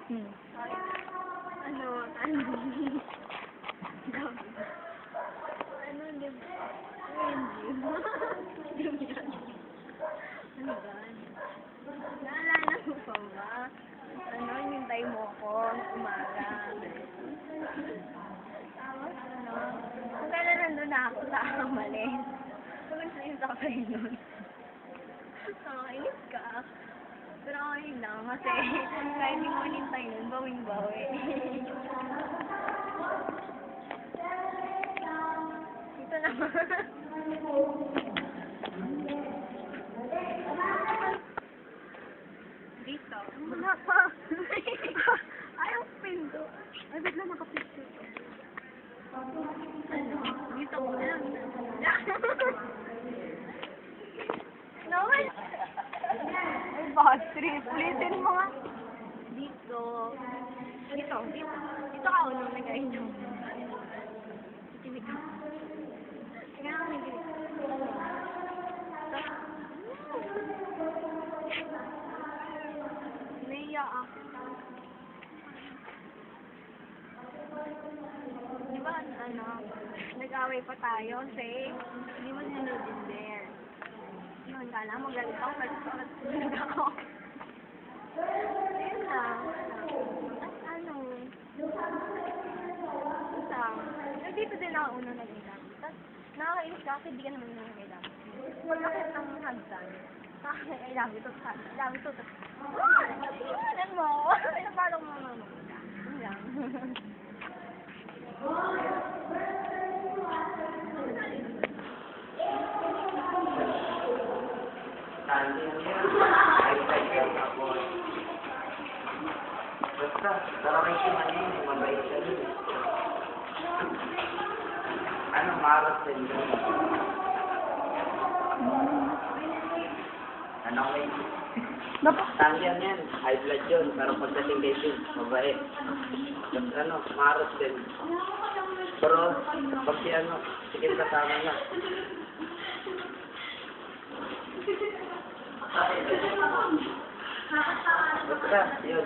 Hmm. Ano, di ba? Hindi yun. Ano ba? Naalala mo pa ba? Ano, hinintay mo ako umaga. Tapos ano, kung kailan nandun na ako sa mali. Kung sa'yo sa kayo nun. Nakakainis ka. Pero okay lang kasi kahit di mo hinintay nun, bawing-bawi. Ito naman. Dito. Wala pa. Ayaw pindo. Ay, ba't na nakapicture ko? Ano? Dito ko lang. No, ay, bad trip. Ulitin mo nga. dito. Dito. Dito ka unang nag-ayun. Kikinig ka. Kaya ako nagilig. Naiya ako. Di ba, ano, nag-away pa tayo kasi hindi mo sinunod din there. Yun, kala mo galit ako, galit ako. Ayun lang. At ano, dito din ako unang nag-exam. Tapos, nakakainis ka kasi di ka naman nung nag-exam. Pagkakit ng hagdan, I love you to, I love you to. Iwanan mo! Pinabalong mo naman. Yun lang. Basta, parang si Mani, mabait siya rin. Ano, maras din yun. Ano may... Tandiyan yan, high blood yun, pero pagdating kay Sid, mabait. Tapos ano, maras din. Pero, pag si ano, sige kasama na. Basta, yun.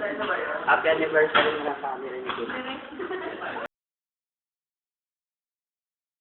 Happy anniversary na family ni Sid.